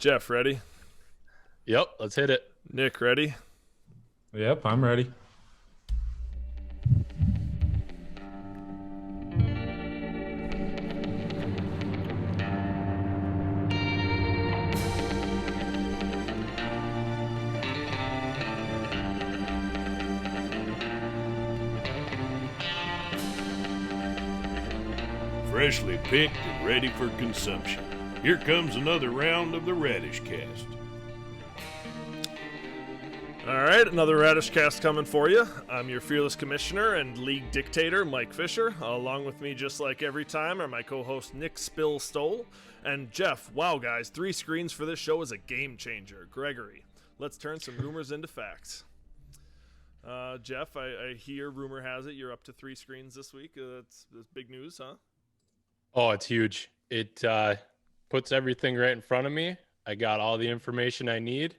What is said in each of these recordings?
Jeff, ready? Yep, let's hit it. Nick, ready? Yep, I'm ready. Freshly picked and ready for consumption. Here comes another round of the Radishcast. All right, another Radishcast coming for you. I'm your fearless commissioner and league dictator, Mike Fisher. Along with me, just like every time, are my co-host Nick Spill Stoll and Jeff. Wow, guys, 3 screens for this show is a game changer. Gregory, let's turn some rumors into facts. Jeff, I hear rumor has it you're up to 3 screens this week. That's big news, huh? Oh, it's huge. It puts everything right in front of me. I got all the information I need.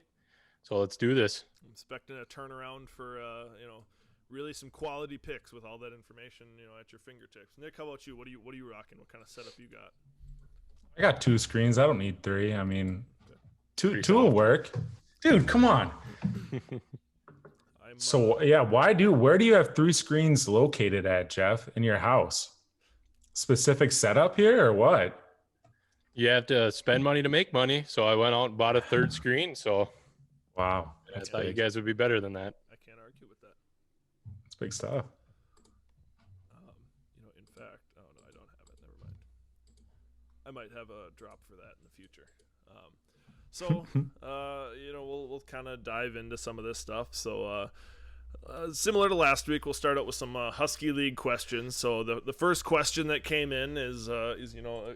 So let's do this. I'm expecting a turnaround for, really some quality picks with all that information, at your fingertips. Nick, how about you? What are you rocking? What kind of setup you got? I got 2 screens. I don't need 3. I mean, two will work. Dude, come on. Where do you have 3 screens located at, Jeff, in your house? Specific setup here or what? You have to spend money to make money. So I went out and bought a 3rd screen. So wow. I thought you guys would be better than that. I can't argue with that. That's big stuff. In fact, oh no, I don't have it. Never mind. I might have a drop for that in the future. We'll kind of dive into some of this stuff. So, similar to last week, we'll start out with some Husky League questions. So the first question that came in is a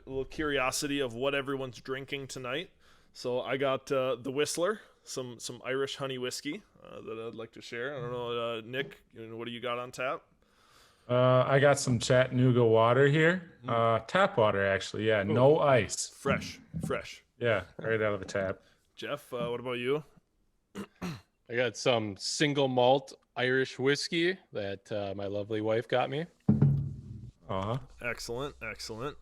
little curiosity of what everyone's drinking tonight. So I got the Whistler, some Irish honey whiskey that I'd like to share. I don't know, Nick, what do you got on tap? I got some Chattanooga water here. Tap water, actually. Yeah, no ice. Fresh. Yeah, right out of the tap. Jeff, what about you? I got some single malt Irish whiskey that my lovely wife got me. Excellent. So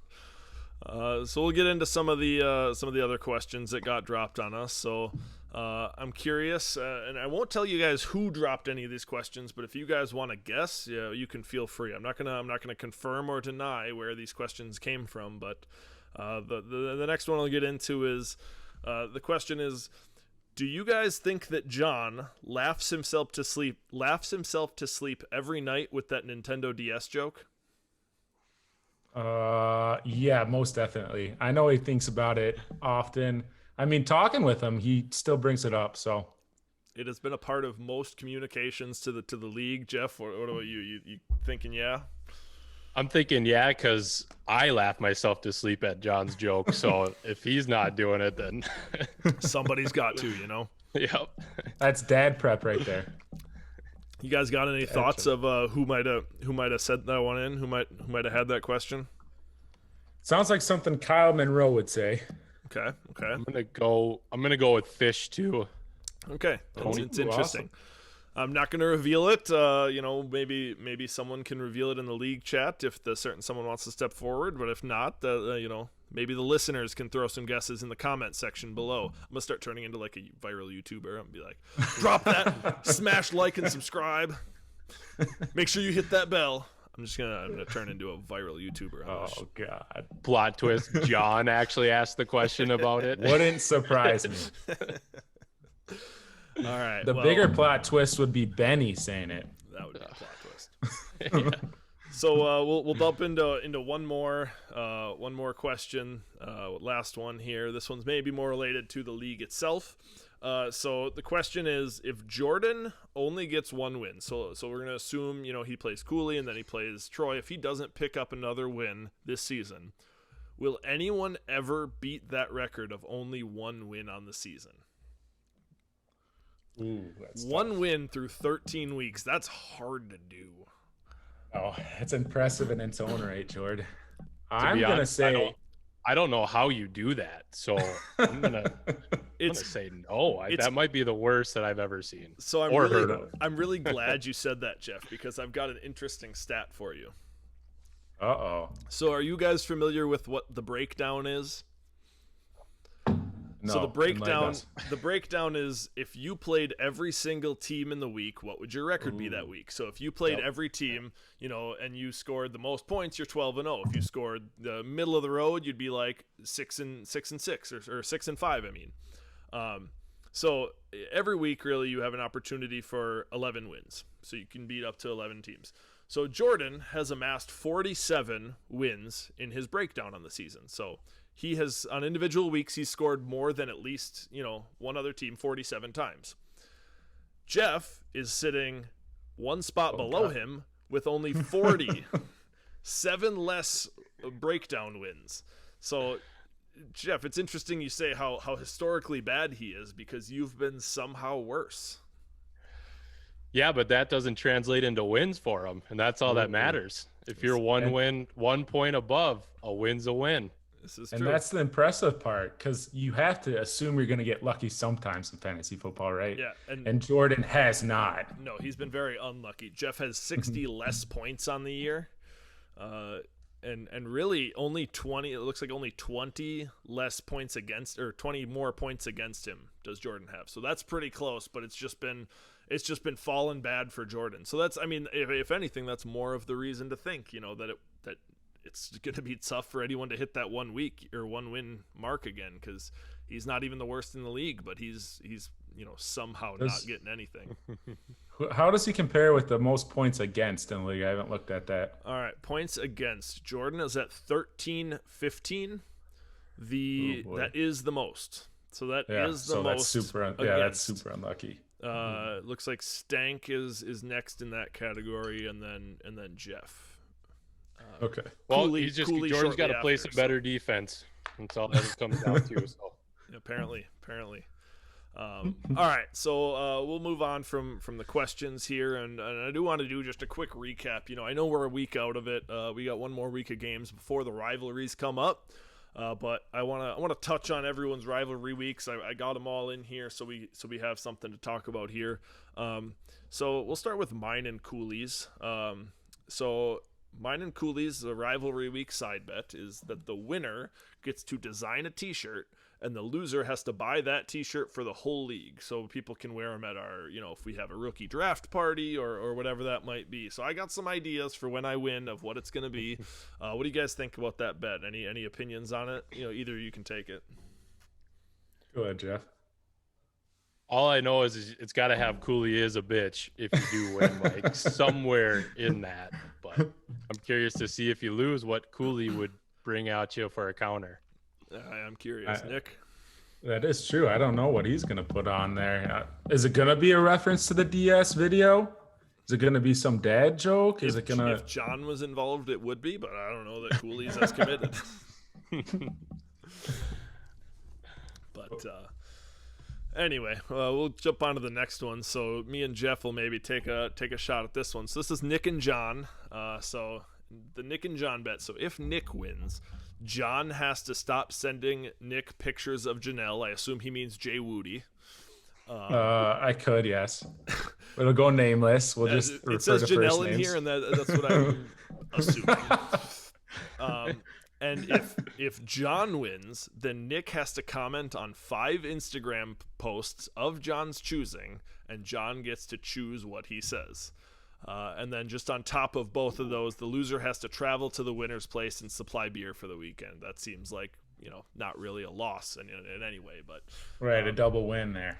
we'll get into some of the other questions that got dropped on us. So I'm curious, and I won't tell you guys who dropped any of these questions, but if you guys want to guess, you can feel free. I'm not gonna confirm or deny where these questions came from, but the next one I'll get into is the question is, do you guys think that John laughs himself to sleep every night with that Nintendo DS joke? Yeah, most definitely. I know he thinks about it often. I mean, talking with him, he still brings it up. So it has been a part of most communications to the league. Jeff, what about you? You thinking yeah? I'm thinking yeah, because I laugh myself to sleep at John's joke. So if he's not doing it, then somebody's got to, Yep. That's dad prep right there. You guys got any thoughts of who might have said that one in? Who might have had that question? Sounds like something Kyle Monroe would say. Okay. I'm gonna go with fish too. Okay, it's interesting. Awesome. I'm not going to reveal it. Maybe someone can reveal it in the league chat if someone wants to step forward. But if not, maybe the listeners can throw some guesses in the comment section below. I'm gonna start turning into like a viral YouTuber and be like, drop that, smash like and subscribe. Make sure you hit that bell. I'm gonna turn into a viral YouTuber. Oh God! Plot twist: John actually asked the question about it. Wouldn't surprise me. All right. The bigger plot twist would be Benny saying it. That would be a plot twist. Yeah. So we'll dump into one more question. Last one here. This one's maybe more related to the league itself. So the question is, if Jordan only gets 1 win, so we're gonna assume he plays Cooley and then he plays Troy. If he doesn't pick up another win this season, will anyone ever beat that record of only 1 win on the season? Ooh, that's 1 tough. win through 13 weeks. That's hard to do. Oh, it's impressive in its own right, Jordan. I'm going to say... I don't know how you do that, so I'm gonna say no. That might be the worst that I've ever seen. So I'm really glad you said that, Jeff, because I've got an interesting stat for you. Uh-oh. So are you guys familiar with what the breakdown is? No, so the breakdown is if you played every single team in the week, what would your record be that week? So if you played every team, and you scored the most points, you're 12-0. If you scored the middle of the road, you'd be like 6-6 or 6-5. I mean, so every week really you have an opportunity for 11 wins. So you can beat up to 11 teams. So Jordan has amassed 47 wins in his breakdown on the season. So he has, on individual weeks, he's scored more than at least, one other team 47 times. Jeff is sitting one spot below him with only 40, 7 less breakdown wins. So, Jeff, it's interesting you say how historically bad he is because you've been somehow worse. Yeah, but that doesn't translate into wins for him, and that's all that matters. If you're 1 point above, a win's a win. This is and true. That's the impressive part because you have to assume you're going to get lucky sometimes in fantasy football, right? Yeah, and Jordan has not. No, he's been very unlucky. Jeff has 60 less points on the year, and really only 20. It looks like only 20 less points against, or 20 more points against him does Jordan have. So that's pretty close, but it's just been falling bad for Jordan. So that's, I mean, if anything, that's more of the reason to think, that it's going to be tough for anyone to hit that 1 week or 1 win mark again, because he's not even the worst in the league, but he's somehow not getting anything. How does he compare with the most points against in the league? I haven't looked at that. All right, points against. Jordan is at 13-15. That is the most. So that is the most. That's super unlucky. Looks like Stank is next in that category, and then Jeff. Okay. Well, Jordan's got to play some better defense. That's all that it comes down to. So. Apparently. All right, so we'll move on from the questions here, and I do want to do just a quick recap. I know we're a week out of it. We got 1 more week of games before the rivalries come up, but I want to touch on everyone's rivalry weeks. I got them all in here, so we have something to talk about here. So we'll start with mine and Cooley's. So mine and Cooley's, the rivalry week side bet is that the winner gets to design a T-shirt, and the loser has to buy that T-shirt for the whole league, so people can wear them at our, if we have a rookie draft party or whatever that might be. So I got some ideas for when I win of what it's going to be. What do you guys think about that bet? Any opinions on it? Either you can take it. Go ahead, Jeff. All I know is it's got to have Cooley is a bitch if you do win, like somewhere in that. But I'm curious to see if you lose what Cooley would bring out you for a counter. I'm curious, Nick. That is true. I don't know what he's going to put on there. Is it going to be a reference to the DS video? Is it going to be some dad joke? Is it going to? If John was involved, it would be, but I don't know that Cooley's as committed. But anyway, we'll jump on to the next one. So me and Jeff will maybe take a shot at this one. So this is Nick and John. So the Nick and John bet. So if Nick wins, John has to stop sending Nick pictures of Janelle. I assume he means Jay Woody. I could, yes. It'll go nameless. We'll just it says Janelle in here, and that's what I assume. And if John wins, then Nick has to comment on 5 Instagram posts of John's choosing, and John gets to choose what he says. And then just on top of both of those, the loser has to travel to the winner's place and supply beer for the weekend. That seems like, not really a loss in any way, but right, a double win there.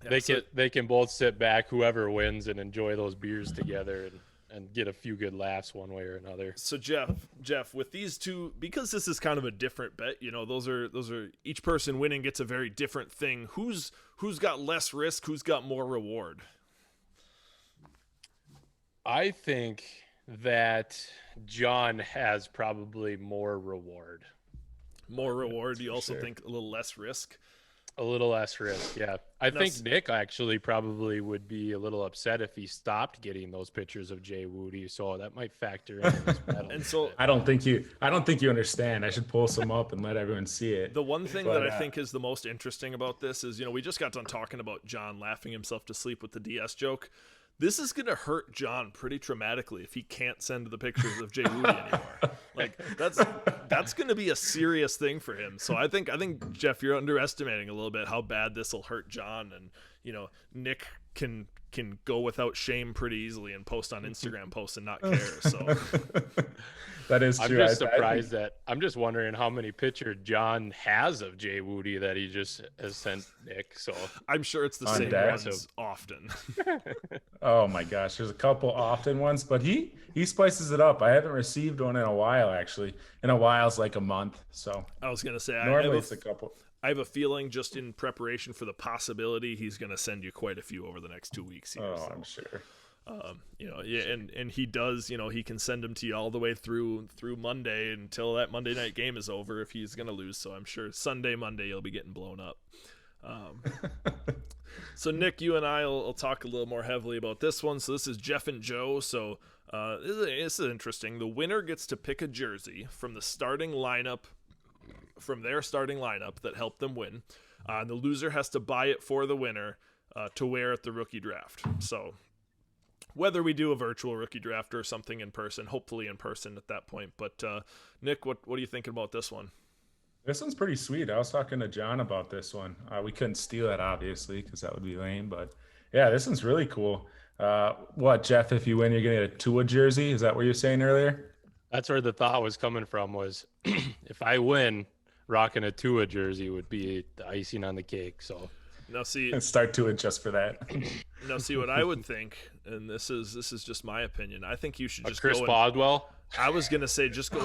Yeah, they can both sit back, whoever wins, and enjoy those beers together and get a few good laughs one way or another. So Jeff, with these two, because this is kind of a different bet, those are each person winning gets a very different thing. Who's got less risk? Who's got more reward? I think that John has probably more reward. More reward. You also think a little less risk? A little less risk, yeah. I think Nick actually probably would be a little upset if he stopped getting those pictures of Jay Woody, so that might factor in his battle. And so I don't think you understand. I should pull some up and let everyone see it. The one thing that I think is the most interesting about this is, we just got done talking about John laughing himself to sleep with the DS joke. This is going to hurt John pretty traumatically if he can't send the pictures of Jay Woody anymore. Like that's going to be a serious thing for him. So I think Jeff, you're underestimating a little bit how bad this will hurt John. And Nick can go without shame pretty easily and post on Instagram posts and not care. So that is true. I'm just surprised I'm just wondering how many pictures John has of Jay Woody that he just has sent Nick. So I'm sure it's the same ones often. Oh my gosh, there's a couple often ones, but he spices it up. I haven't received one in a while, actually. In a while's like a month. So I was gonna say normally it's a couple. I have a feeling, just in preparation for the possibility, he's going to send you quite a few over the next 2 weeks here. Oh, so, I'm sure. And he does, he can send them to you all the way through Monday until that Monday night game is over if he's going to lose. So I'm sure Monday, you'll be getting blown up. So Nick, you and I will talk a little more heavily about this one. So this is Jeff and Joe. So this is interesting. The winner gets to pick a jersey from their starting lineup that helped them win. The loser has to buy it for the winner to wear at the rookie draft. So whether we do a virtual rookie draft or something in person, hopefully in person at that point. But Nick, what are you thinking about this one? This one's pretty sweet. I was talking to John about this one. We couldn't steal it, obviously, because that would be lame. But yeah, this one's really cool. What, Jeff, if you win, you're going to get a Tua jersey? Is that what you were saying earlier? That's where the thought was coming from, was if I win, rocking a Tua jersey would be the icing on the cake. So now see, and start Tua just for that. Now see what I would think, and this is just my opinion. I think you should just Chris go Boswell. I was gonna say just go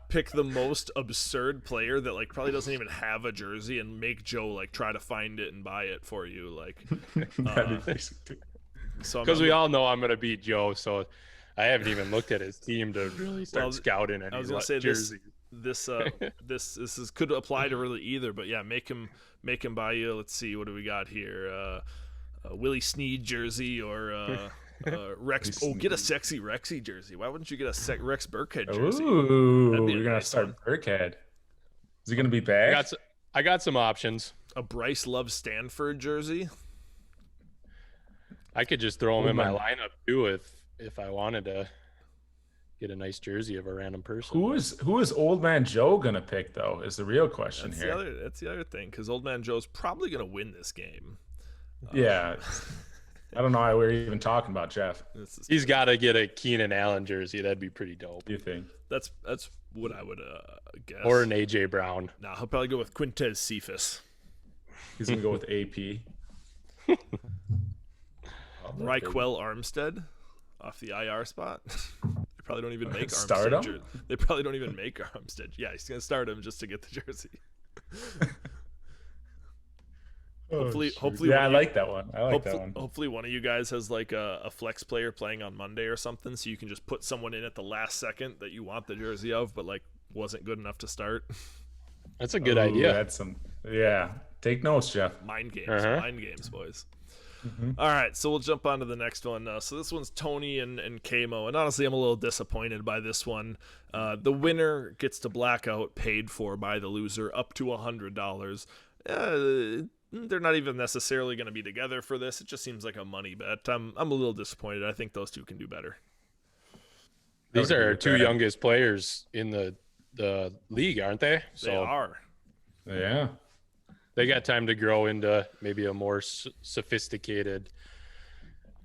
pick the most absurd player that like probably doesn't even have a jersey and make Joe like try to find it and buy it for you. Like, so because we all know I'm gonna beat Joe, so I haven't even looked at his team to really start scouting any. I was gonna say jerseys. This could apply to really either, but yeah, make him buy you. Let's see, what do we got here? Willie Snead jersey or Rex. Oh, get a sexy Rexy jersey. Why wouldn't you get a Rex Burkhead jersey? Ooh, we're gonna start Burkhead. Is he gonna be back? I got some options. A Bryce Love Stanford jersey. I could just throw him in my lineup too if I wanted to get a nice jersey of a random person. Who is Old Man Joe gonna pick though? Is the real question here. That's the other thing, because Old Man Joe's probably gonna win this game. Yeah, I don't know why we're even talking about Jeff. He's got to get a Keenan Allen jersey. That'd be pretty dope. You think? That's what I would guess. Or an AJ Brown. Nah, he'll probably go with Quintez Cephas. He's gonna go with AP. Raquel Armstead off the IR spot. They probably don't even make Start Armstead. him? They probably don't even make Armstead. Yeah, he's gonna start him just to get the jersey. Hopefully, yeah, I like that one. Hopefully, one of you guys has like a flex player playing on Monday or something, so you can just put someone in at the last second that you want the jersey of, but like wasn't good enough to start. That's a good idea. Take notes, Jeff. Mind games, boys. Mm-hmm. All right, so we'll jump on to the next one. So this one's Tony and Kamo, and honestly, I'm a little disappointed by this one. The winner gets to blackout paid for by the loser up to $100. They're not even necessarily going to be together for this. It just seems like a money bet. I'm a little disappointed. I think those two can do better. These are our two youngest players in the league, aren't they? They are. Yeah. They got time to grow into maybe a more sophisticated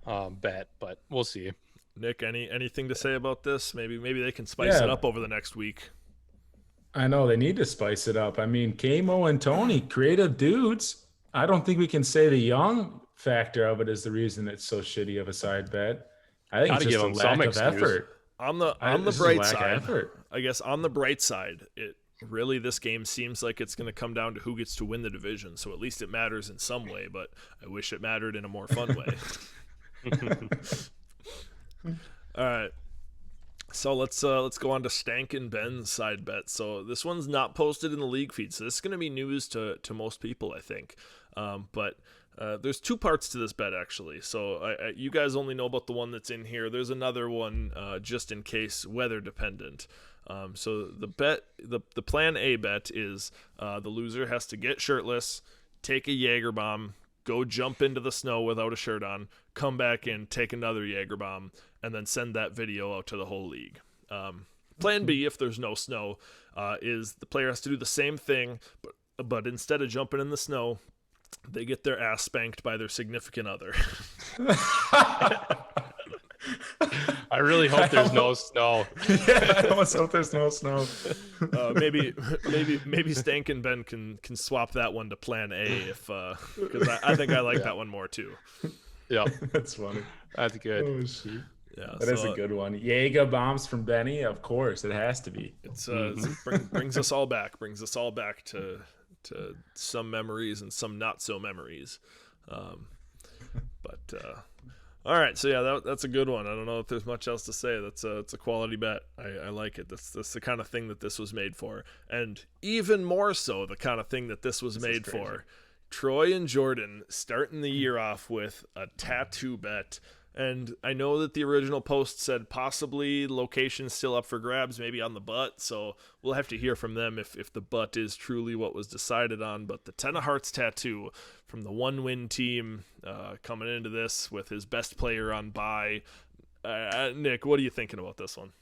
bet, but we'll see. Nick, anything to say about this? Maybe they can spice it up over the next week. I know they need to spice it up. I mean, Kamo and Tony, creative dudes. I don't think we can say the young factor of it is the reason it's so shitty of a side bet. I think it's just a lack of effort. On the bright side, I guess on the bright side, really this game seems like it's going to come down to who gets to win the division. So at least it matters in some way, but I wish it mattered in a more fun way. All right. So let's go on to Stank and Ben's side bet. So this one's not posted in the league feed, so this is going to be news to most people, I think. But there's two parts to this bet, actually. So you guys only know about the one that's in here. There's another one just in case, weather dependent. So the plan A bet is the loser has to get shirtless, take a Jaeger bomb, go jump into the snow without a shirt on, come back in, take another Jaeger bomb, and then send that video out to the whole league. Plan B, if there's no snow, is the player has to do the same thing, but instead of jumping in the snow, they get their ass spanked by their significant other. I really hope there's no snow. Yeah, I almost hope there's no snow. Maybe Stank and Ben can swap that one to Plan A because I think I like that one more too. Yeah, That's funny. that's good. Oh shoot. Yeah, That is a good one. Jaeger bombs from Benny, of course. It has to be. It's brings us all back. Brings us all back to some memories and some not so memories. All right, so yeah, that's a good one. I don't know if there's much else to say. It's a quality bet. I like it. That's the kind of thing that this was made for, and even more so the kind of thing that this was made for. Troy and Jordan starting the year off with a tattoo bet. And I know that the original post said possibly location still up for grabs, maybe on the butt. So we'll have to hear from them if the butt is truly what was decided on. But the Ten of Hearts tattoo from the one-win team coming into this with his best player on bye. Nick, what are you thinking about this one?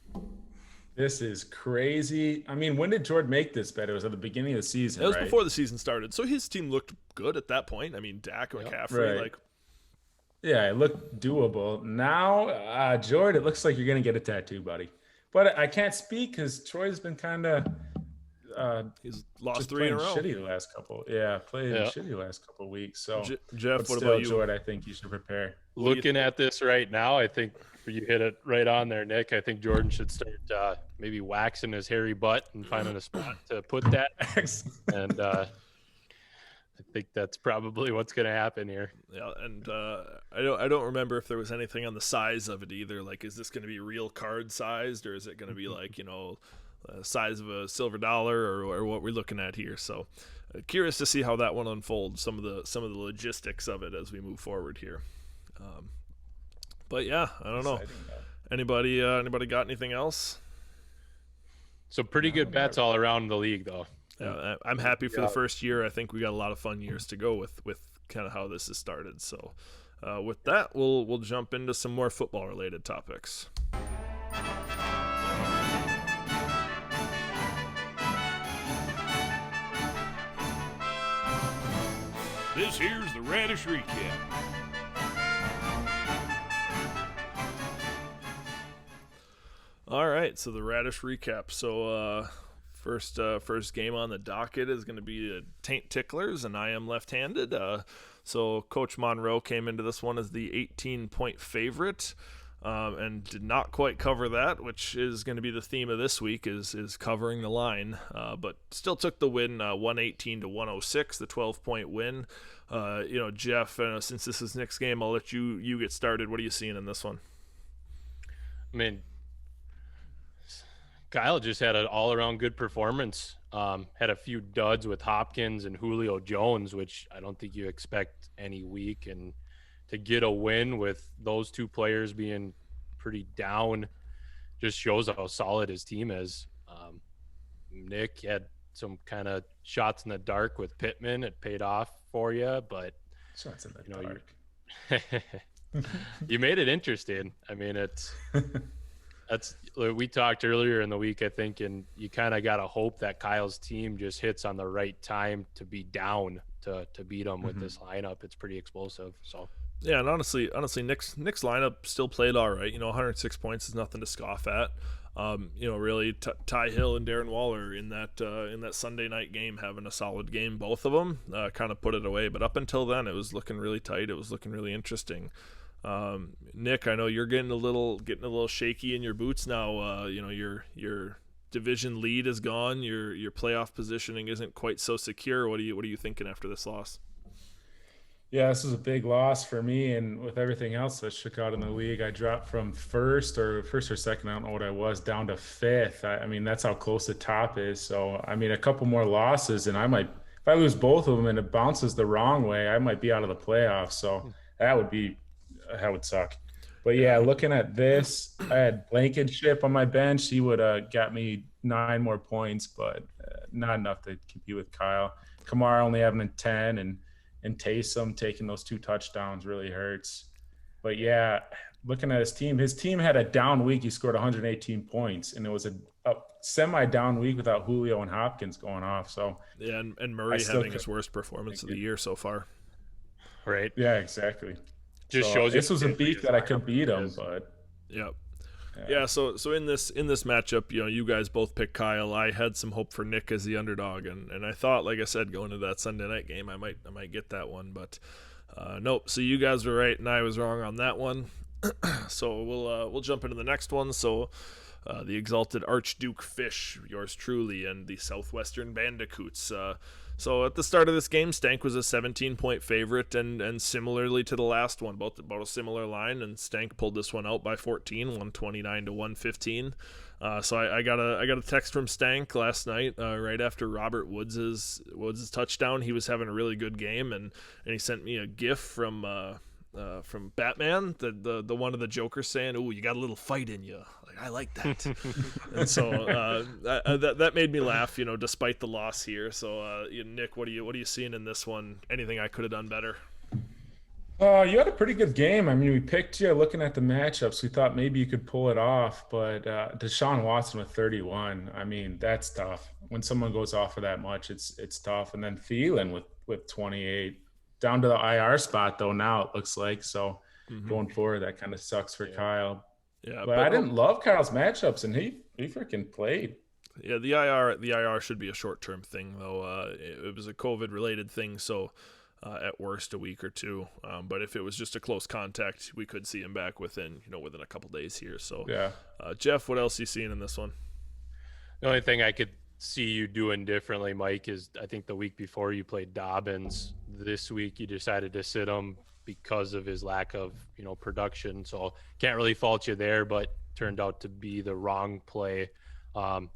This is crazy. I mean, when did Jordan make this bet? It was at the beginning of the season, It was right? before the season started. So his team looked good at that point. I mean, Dak, McCaffrey, Right. Yeah, it looked doable. Now, Jordan, it looks like you're going to get a tattoo, buddy. But I can't speak because Troy's been kind of he's lost just 3 in a playing row. shitty the last couple. Yeah, playing shitty the last couple of weeks. So, Jeff, but what still, about you? Jordan, I think you should prepare. Looking at this right now, I think you hit it right on there, Nick. I think Jordan should start maybe waxing his hairy butt and finding a spot to put that. And I think that's probably what's going to happen here. Yeah, and I don't remember if there was anything on the size of it either. Like, is this going to be real card sized, or is it going to be like size of a silver dollar, or what we're looking at here? So, curious to see how that one unfolds. Some of the logistics of it as we move forward here. But yeah, I don't know. Anybody got anything else? So pretty good bets all around the league, though. Yeah, I'm happy for the first year. I think we got a lot of fun years to go with kind of how this has started. So with that, we'll jump into some more football related topics. This here's the Radish Recap. All right, so the Radish recap. So first game on the docket is going to be the Taint Ticklers, and I am left-handed. So Coach Monroe came into this one as the 18-point favorite, and did not quite cover that, which is going to be the theme of this week is covering the line. But still took the win, 118 to 106, the 12-point win. Jeff, since this is Nick's game, I'll let you get started. What are you seeing in this one? I mean, Kyle just had an all-around good performance. Had a few duds with Hopkins and Julio Jones, which I don't think you expect any week. And to get a win with those two players being pretty down just shows how solid his team is. Nick had some kind of shots in the dark with Pittman. It paid off for you, but Shots in the dark. you made it interesting. I mean, that's we talked earlier in the week, I think, and you kind of got to hope that Kyle's team just hits on the right time to be down to beat them with this lineup. It's pretty explosive. So yeah, and honestly, Nick's lineup still played all right. 106 points is nothing to scoff at. Really, Ty Hill and Darren Waller in that Sunday night game having a solid game. Both of them kind of put it away, but up until then, it was looking really tight. It was looking really interesting. Nick, I know you're getting a little shaky in your boots now. Your division lead is gone. Your playoff positioning isn't quite so secure. What are you thinking after this loss? Yeah, this was a big loss for me, and with everything else that shook out in the league, I dropped from first or second, I don't know what I was, down to fifth. I mean, that's how close the top is. So, I mean, a couple more losses, and if I lose both of them and it bounces the wrong way, I might be out of the playoffs. So that would suck. But yeah, looking at this, I had Blankenship on my bench. He would have got me 9 more points, but not enough to compete with Kyle. Kamara only having 10, and Taysom taking those 2 touchdowns really hurts. But yeah, looking at his team had a down week. He scored 118 points, and it was a semi-down week without Julio and Hopkins going off. So yeah, and Murray having his worst performance of the year so far. Right. Yeah, exactly. Just so shows you this was a week that I could beat him, but yeah. So in this matchup, you guys both picked Kyle. I had some hope for Nick as the underdog, and I thought, like I said, going into that Sunday night game, I might get that one, but nope. So you guys were right, and I was wrong on that one. So we'll jump into the next one. So the Exalted Archduke Fish, yours truly, and the Southwestern Bandicoots. So at the start of this game, Stank was a 17-point favorite, and similarly to the last one, about a similar line, and Stank pulled this one out by 14, 129 to 115. So I got a text from Stank last night, right after Robert Woods' touchdown. He was having a really good game, and he sent me a GIF from Batman, the one of the Joker saying, "Ooh, you got a little fight in you." I like that. And so that made me laugh, despite the loss here. So Nick, what are you seeing in this one? Anything I could have done better? You had a pretty good game. I mean, we picked you looking at the matchups. We thought maybe you could pull it off, but Deshaun Watson with 31. I mean, that's tough. When someone goes off for that much, it's tough. And then Thielen with 28. Down to the IR spot though now, it looks like. So going forward, that kind of sucks for Kyle. Yeah, but I didn't love Kyle's matchups, and he freaking played. Yeah, the IR should be a short-term thing though. It was a COVID-related thing, so at worst a week or two. But if it was just a close contact, we could see him back within a couple days here. So yeah, Jeff, what else are you seeing in this one? The only thing I could see you doing differently, Mike, is I think the week before you played Dobbins. This week you decided to sit him because of his lack of production, so can't really fault you there, but turned out to be the wrong play.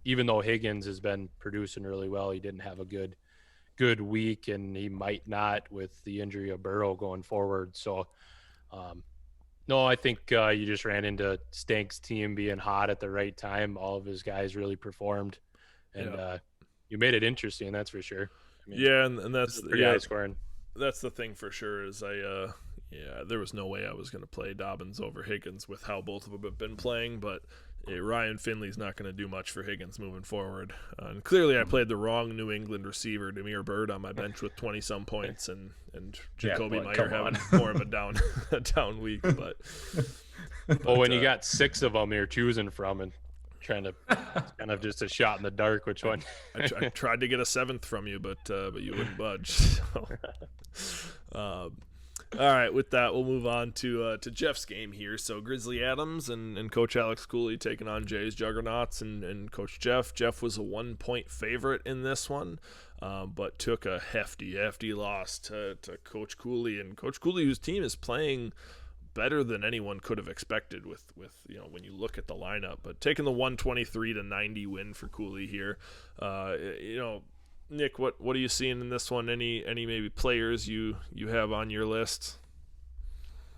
Even though Higgins has been producing really well, he didn't have a good week, and he might not with the injury of Burrow going forward. So no, I think you just ran into Stank's team being hot at the right time. All of his guys really performed, and you made it interesting, that's for sure. I mean, and that's pretty high scoring. That's the thing for sure. Is there was no way I was going to play Dobbins over Higgins with how both of them have been playing, but Ryan Finley's not going to do much for Higgins moving forward. And clearly I played the wrong New England receiver, Demir Bird, on my bench with 20-some points, and Jacoby Meyer having more of a down week. But when you got 6 of them you're choosing from and trying to kind of just a shot in the dark, which one? I tried to get a 7th from you, but you wouldn't budge. So. All right, with that, we'll move on to Jeff's game here. So Grizzly Adams and Coach Alex Cooley taking on Jay's Juggernauts and Coach Jeff. Jeff was a 1-point favorite in this one, but took a hefty loss to Coach Cooley. And Coach Cooley, whose team is playing better than anyone could have expected with when you look at the lineup. But taking the 123-90 win for Cooley here, Nick, what are you seeing in this one? Any maybe players you have on your list?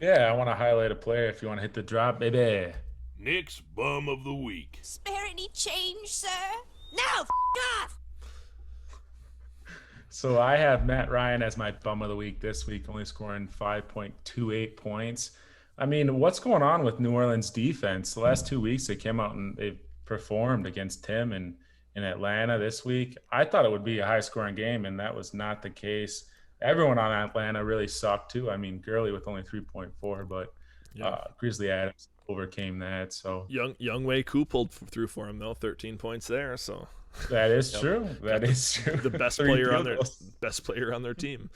Yeah, I want to highlight a player if you want to hit the drop, baby. Nick's bum of the week. Spare any change, sir? No, off! So I have Matt Ryan as my bum of the week this week, only scoring 5.28 points. I mean, what's going on with New Orleans defense? The last 2 weeks they came out and they performed against Tim and in Atlanta this week. I thought it would be a high-scoring game, and that was not the case. Everyone on Atlanta really sucked too. I mean, Gurley with only 3.4, but Grizzly Adams overcame that. So Young Wei Koo pulled through for him though, 13 points there. So that is true. That is true. The best player on their team.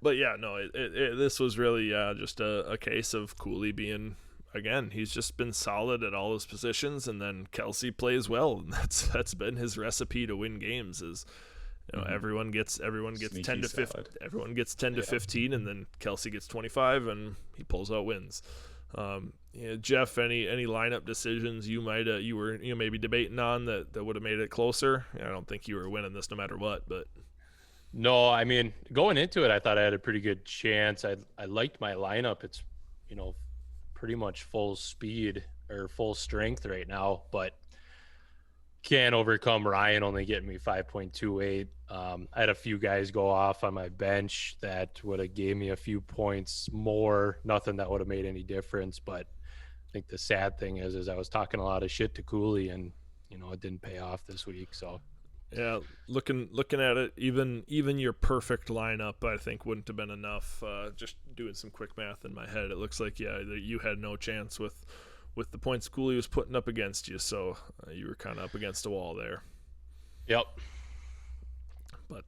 But yeah, no, this was really just a case of Cooley being. Again, he's just been solid at all his positions, and then Kelsey plays well, and that's been his recipe to win games. Is everyone gets 10 to 15, everyone gets 10 to 15, and then Kelsey gets 25, and he pulls out wins. Jeff, any lineup decisions you were maybe debating on that would have made it closer? I don't think you were winning this no matter what, but. No, I mean, going into it, I thought I had a pretty good chance. I liked my lineup. It's pretty much full speed or full strength right now, but can't overcome Ryan only getting me 5.28. I had a few guys go off on my bench that would have gave me a few points more. Nothing that would have made any difference, but I think the sad thing is I was talking a lot of shit to Cooley, and it didn't pay off this week. So yeah, looking at it, even your perfect lineup, I think, wouldn't have been enough. Just doing some quick math in my head, it looks like that you had no chance with the points Cooley was putting up against you. So you were kind of up against a wall there. Yep. But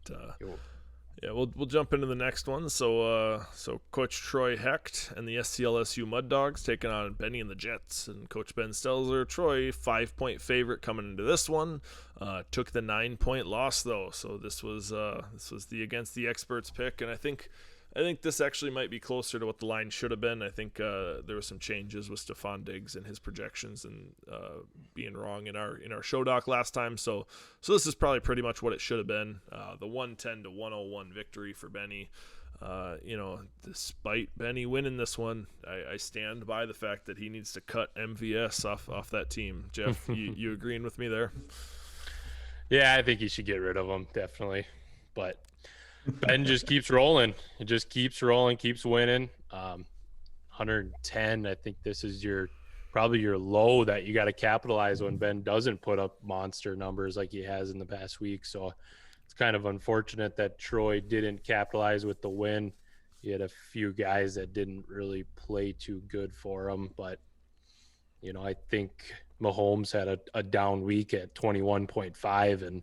yeah, we'll jump into the next one. So Coach Troy Hecht and the SCLSU Mud Dogs taking on Benny and the Jets. And Coach Ben Stelzer, Troy, 5-point favorite coming into this one. Took the 9-point loss though. So this was the against the experts pick, and I think this actually might be closer to what the line should have been. I think there were some changes with Stephon Diggs and his projections and being wrong in our show doc last time. So this is probably pretty much what it should have been. The 110-101 victory for Benny. Despite Benny winning this one, I stand by the fact that he needs to cut MVS off that team. Jeff, you agreeing with me there? Yeah, I think he should get rid of him, definitely. But Ben just keeps rolling. It just keeps rolling, keeps winning. 110. I think this is probably your low that you got to capitalize when Ben doesn't put up monster numbers like he has in the past week. So it's kind of unfortunate that Troy didn't capitalize with the win. He had a few guys that didn't really play too good for him, but I think Mahomes had a down week at 21.5 and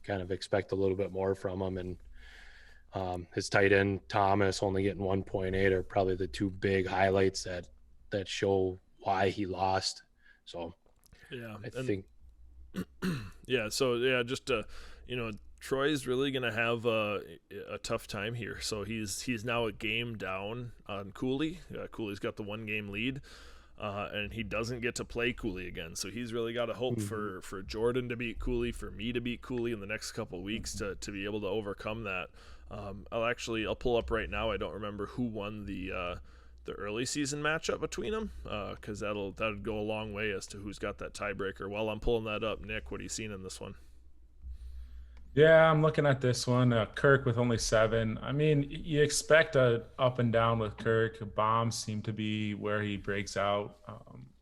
kind of expect a little bit more from him. And his tight end Thomas only getting 1.8 are probably the two big highlights that show why he lost. So yeah, I think Troy's really gonna have a tough time here. So he's now a game down on Cooley. Cooley's got the 1-game lead. And he doesn't get to play Cooley again. So he's really got to hope for Jordan to beat Cooley, for me to beat Cooley in the next couple of weeks to be able to overcome that. I'll pull up right now. I don't remember who won the early season matchup between them, because that'll go a long way as to who's got that tiebreaker. While I'm pulling that up, Nick, what are you seeing in this one? Yeah, I'm looking at this one. Kirk with only 7. I mean, you expect a up and down with Kirk. Bombs seem to be where he breaks out.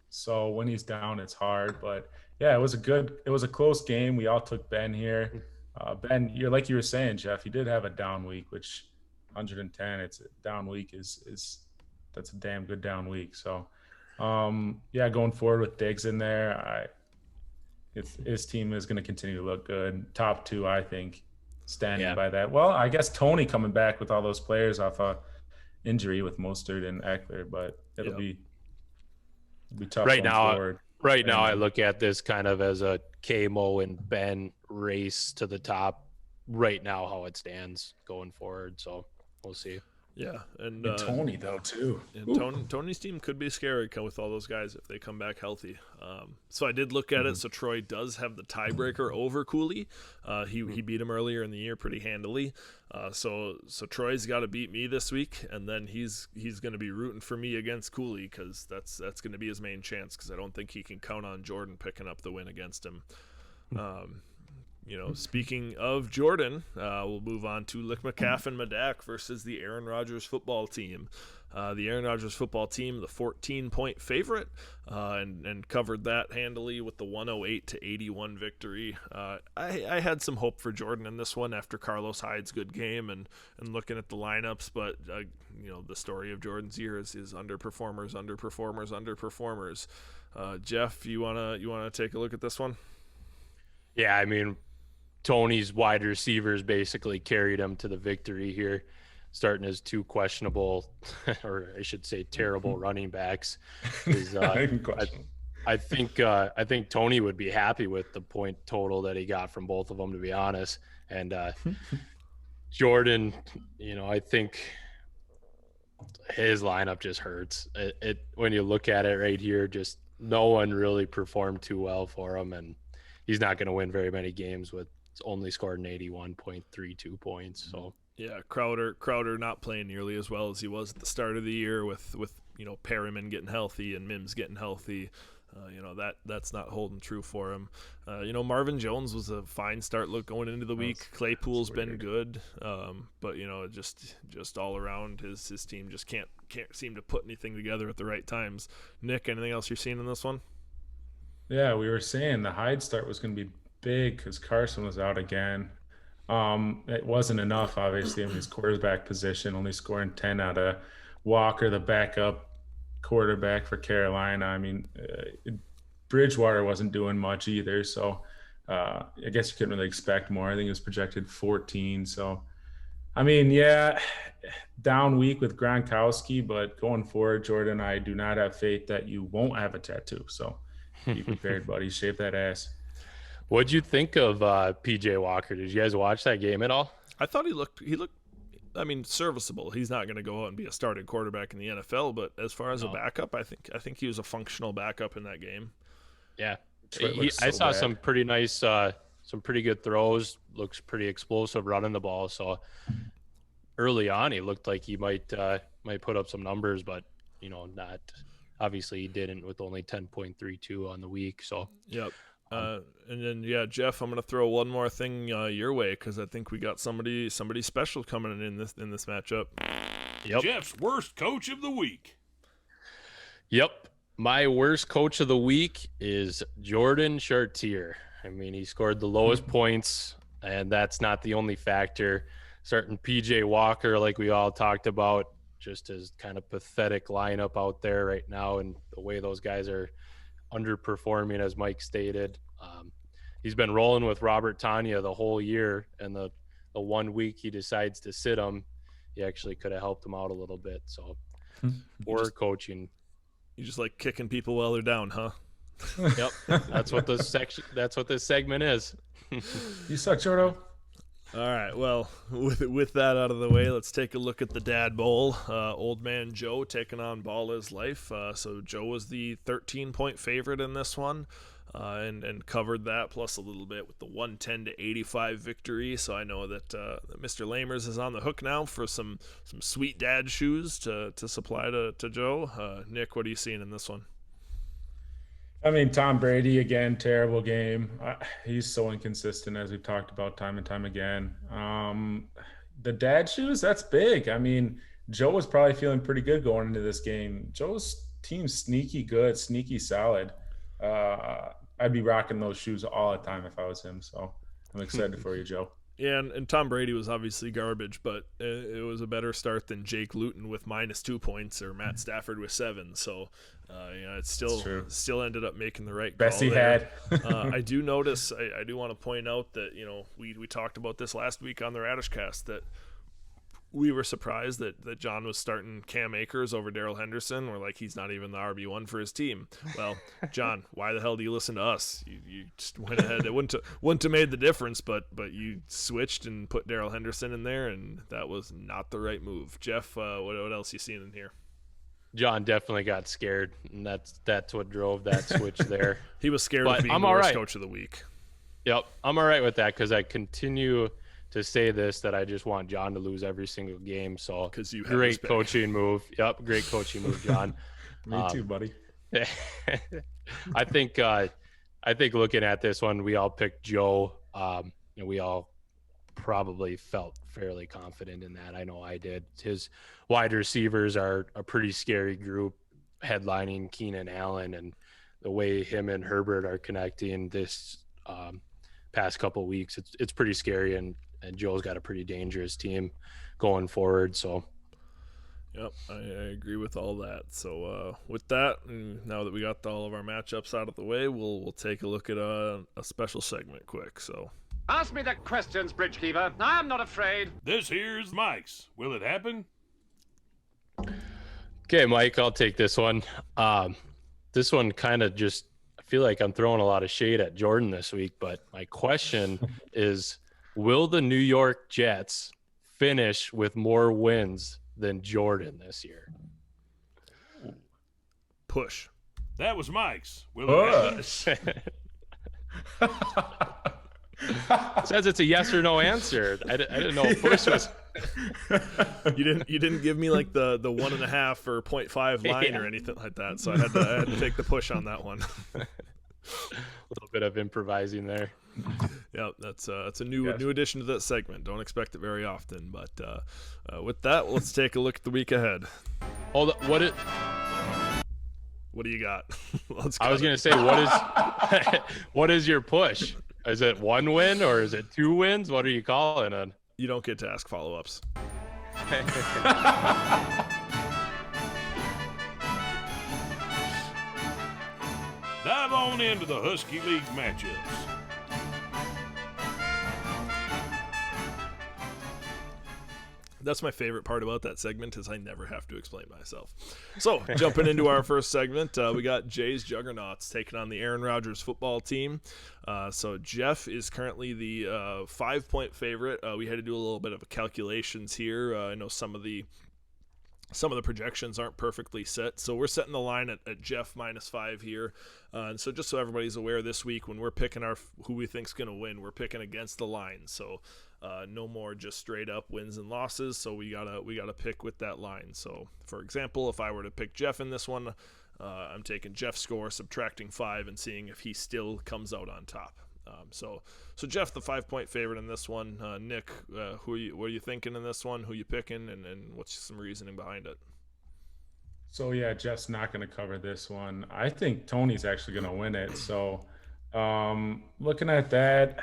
So when he's down, it's hard. But yeah, it was a close game. We all took Ben here. Ben, you're like you were saying, Jeff. He did have a down week, which 110. It's a down week is that's a damn good down week. So yeah, going forward with Diggs in there, his team is going to continue to look good. Top 2, I think, standing by that. Well, I guess Tony coming back with all those players off a injury with Mostert and Eckler, but it'll be tough right now. Forward. Right now, I look at this kind of as a KMO and Ben race to the top. Right now, how it stands going forward, so we'll see. Yeah, and Tony though too. And Tony's team could be scary with all those guys if they come back healthy. So I did look at it. So Troy does have the tiebreaker over Cooley. He beat him earlier in the year pretty handily. So Troy's got to beat me this week, and then he's going to be rooting for me against Cooley because that's going to be his main chance, because I don't think he can count on Jordan picking up the win against him. Speaking of Jordan, we'll move on to Lick McCaff and Medak versus the Aaron Rodgers football team. The Aaron Rodgers football team, the 14-point favorite, and covered that handily with the 108-81 victory. I had some hope for Jordan in this one after Carlos Hyde's good game and looking at the lineups, but the story of Jordan's year is underperformers. Jeff, you wanna take a look at this one? Yeah, I mean, Tony's wide receivers basically carried him to the victory here, starting as 2 questionable, or I should say terrible running backs. I think Tony would be happy with the point total that he got from both of them, to be honest. And Jordan, I think his lineup just hurts. It when you look at it right here, just no one really performed too well for him, and he's not going to win very many games with only scored an 81.32 points. So yeah, Crowder not playing nearly as well as he was at the start of the year with Perryman getting healthy and Mims getting healthy. that's not holding true for him. Marvin Jones was a fine start going into the week. Claypool's been good, but just all around his team just can't seem to put anything together at the right times. Nick, anything else you're seeing in this one? Yeah, we were saying the Hyde start was going to be big because Carson was out again. It wasn't enough, obviously, in his quarterback position, only scoring 10 out of Walker, the backup quarterback for Carolina. I mean, Bridgewater wasn't doing much either, so I guess you couldn't really expect more. I think it was projected 14. So, I mean, yeah, down week with Gronkowski, but going forward, Jordan, I do not have faith that you won't have a tattoo. So be prepared, buddy. Shave that ass. What'd you think of PJ Walker? Did you guys watch that game at all? I thought he looked serviceable. He's not going to go out and be a starting quarterback in the NFL, but as far as a backup, I think he was a functional backup in that game. Yeah. I saw some pretty nice, some pretty good throws. Looks pretty explosive running the ball. So early on, he looked like he might put up some numbers, but not. Obviously, he didn't with only 10.32 on the week. So yep. And then Jeff, I'm gonna throw one more thing your way because I think we got somebody special coming in this matchup. Yep. Jeff's worst coach of the week. Yep. My worst coach of the week is Jordan Chartier. I mean, he scored the lowest points, and that's not the only factor. Starting PJ Walker, like we all talked about, just as kind of pathetic lineup out there right now, and the way those guys are underperforming, as Mike stated. He's been rolling with Robert Tanya the whole year, and the 1 week he decides to sit him, he actually could have helped him out a little bit. So poor coaching. You just like kicking people while they're down, huh? Yep. That's what this segment is. You suck, Jordo. All right, well, with that out of the way, let's take a look at the Dad Bowl. Old man Joe taking on Ball Is Life. So Joe was the 13-point favorite in this one, and covered that plus a little bit with the 110-85 victory. So I know that Mr. Lamers is on the hook now for some sweet dad shoes to supply to Joe. Nick, what are you seeing in this one? I mean, Tom Brady, again, terrible game. He's so inconsistent, as we've talked about time and time again. The dad shoes, that's big. I mean, Joe was probably feeling pretty good going into this game. Joe's team's sneaky good, sneaky solid. I'd be rocking those shoes all the time if I was him. So I'm excited for you, Joe. Yeah, and Tom Brady was obviously garbage, but it was a better start than Jake Luton with -2 points or Matt Stafford with 7. So, it's still ended up making the right best call he there. had. I do notice, I do want to point out that, we talked about this last week on the Radishcast, that we were surprised that John was starting Cam Akers over Darrell Henderson. We're like, he's not even the RB1 for his team. Well, John, why the hell do you listen to us? You just went ahead. It wouldn't have made the difference, but you switched and put Darrell Henderson in there, and that was not the right move. Jeff, what else you seeing in here? John definitely got scared, and that's what drove that switch there. He was scared of being the worst coach of the week. Yep, I'm all right with that because I continue to say this, that I just want John to lose every single game. So great coaching move. Yep, great coaching move, John. Me too, buddy. I think looking at this one, we all picked Joe. We all probably felt fairly confident in that. I know I did. His wide receivers are a pretty scary group, headlining Keenan Allen, and the way him and Herbert are connecting this past couple of weeks, it's pretty scary, and Joe's got a pretty dangerous team going forward. So yep, I agree with all that. So with that, now that we got all of our matchups out of the way, we'll take a look at a special segment quick. So ask me the questions, Bridgekeeper. I am not afraid. This here's Mike's. Will it happen? Okay, Mike, I'll take this one. This one kind of just, I feel like I'm throwing a lot of shade at Jordan this week, but my question is, will the New York Jets finish with more wins than Jordan this year? Push. That was Mike's. Will it happen? says it's a yes or no answer. I didn't know push was. You didn't give me like the 1.5 or 0.5 line or anything like that, so I had to take the push on that one. A little bit of improvising there. Yeah, that's a new addition to that segment. Don't expect it very often, but with that, let's take a look at the week ahead. Hold on, What do you got? I was gonna say, what is your push? Is it 1 win or is it 2 wins? What are you calling it? You don't get to ask follow-ups. Dive on into the Husky League matchups. That's my favorite part about that segment is I never have to explain myself. So, jumping into our first segment, we got Jay's Juggernauts taking on the Aaron Rodgers football team. So Jeff is currently the 5-point favorite. We had to do a little bit of calculations here. I know some of the projections aren't perfectly set, so we're setting the line at Jeff -5 here. And so just so everybody's aware, this week when we're picking who we think's going to win, we're picking against the line. So no more just straight up wins and losses. So we gotta pick with that line. So for example, if I were to pick Jeff in this one, I'm taking Jeff's score, subtracting 5, and seeing if he still comes out on top. So Jeff, the 5-point favorite in this one. Nick, what are you thinking in this one? Who you picking, and what's some reasoning behind it? So yeah, Jeff's not going to cover this one. I think Tony's actually going to win it. So looking at that,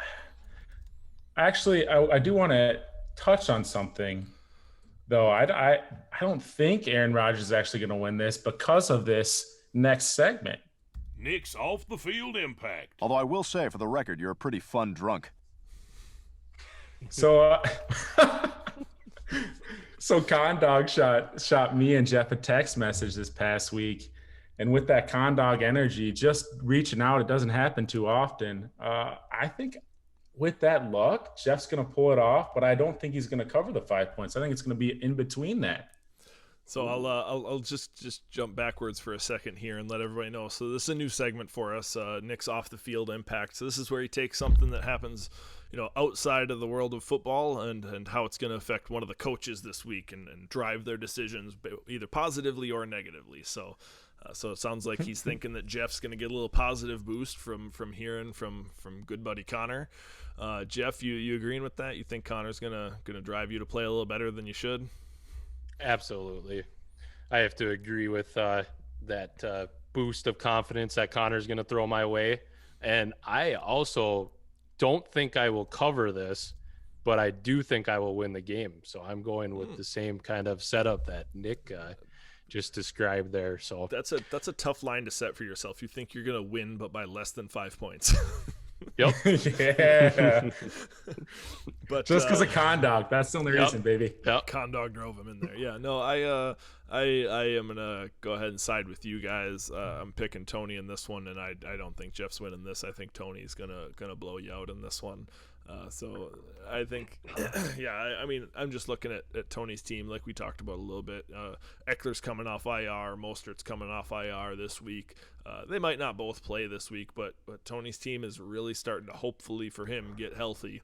actually, I do want to touch on something, though. I don't think Aaron Rodgers is actually going to win this because of this next segment. Nick's off the field impact. Although I will say, for the record, you're a pretty fun drunk. So, so Condog shot me and Jeff a text message this past week, and with that Condog energy, just reaching out, it doesn't happen too often. I think with that luck, Jeff's going to pull it off, but I don't think he's going to cover the 5 points. I think it's going to be in between that. So I'll just jump backwards for a second here and let everybody know. So this is a new segment for us, Nick's off the field impact. So this is where he takes something that happens, outside of the world of football and how it's going to affect one of the coaches this week and drive their decisions either positively or negatively. So it sounds like he's thinking that Jeff's going to get a little positive boost from hearing from good buddy Connor. Jeff, you agreeing with that? You think Connor's gonna drive you to play a little better than you should? Absolutely. I have to agree with that boost of confidence that Connor's going to throw my way. And I also don't think I will cover this, but I do think I will win the game. So I'm going with the same kind of setup that Nick just described there. So that's a tough line to set for yourself. You think you're going to win, but by less than 5 points. Yep. Yeah. But just because of Condog, that's the only reason, baby. Yep. Condog drove him in there. Yeah. No, I am gonna go ahead and side with you guys. I'm picking Tony in this one, and I don't think Jeff's winning this. I think Tony's gonna blow you out in this one. So I think, yeah, I mean, I'm just looking at Tony's team like we talked about a little bit. Eckler's coming off IR, Mostert's coming off IR this week. They might not both play this week, but Tony's team is really starting to, hopefully for him, get healthy.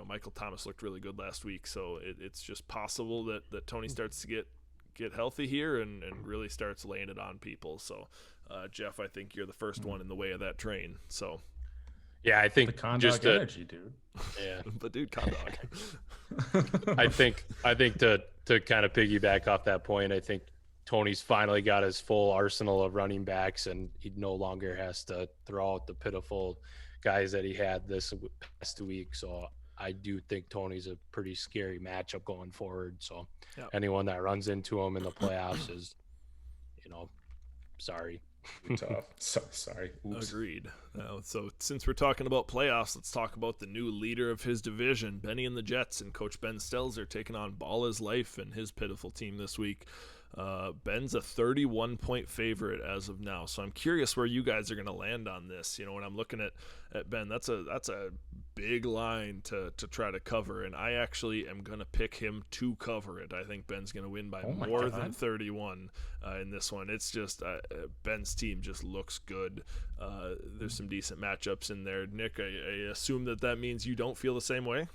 Michael Thomas looked really good last week, so it's just possible that Tony starts to get healthy here and really starts laying it on people. So, Jeff, I think you're the first one in the way of that train. So. Yeah, I think the Condog just energy, dude. Yeah, but dude, Condog. I think to kind of piggyback off that point, I think Tony's finally got his full arsenal of running backs, and he no longer has to throw out the pitiful guys that he had this past week. So I do think Tony's a pretty scary matchup going forward. So anyone that runs into him in the playoffs is, sorry. Tough. Sorry. Oops. Agreed. So since we're talking about playoffs, let's talk about the new leader of his division. Benny and the Jets and Coach Ben Stelzer taking on Ball is Life and his pitiful team this week. Ben's a 31-point favorite as of now. So I'm curious where you guys are going to land on this. You know, when I'm looking at Ben, that's a big line to try to cover, and I actually am going to pick him to cover it. I think Ben's going to win by more than 31 in this one. It's just Ben's team just looks good. There's some decent matchups in there. Nick, I assume that means you don't feel the same way?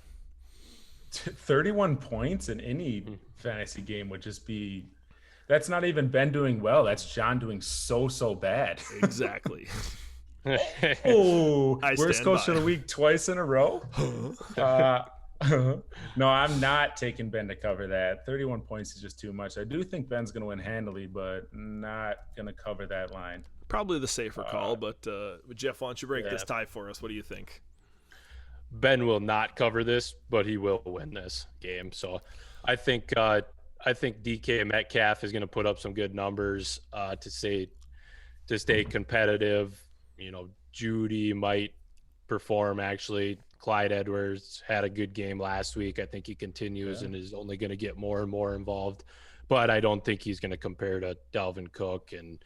31 points in any fantasy game would just be – that's not even Ben doing well. That's John doing so bad. Exactly. Oh, worst coach of the week twice in a row? No, I'm not taking Ben to cover that. 31 points is just too much. I do think Ben's going to win handily, but not going to cover that line. Probably the safer call, but Jeff, why don't you break this tie for us? What do you think? Ben will not cover this, but he will win this game. So I think DK Metcalf is going to put up some good numbers to stay competitive. You know, Judy might perform actually. Clyde Edwards had a good game last week. I think he continues and is only going to get more and more involved. But I don't think he's going to compare to Dalvin Cook and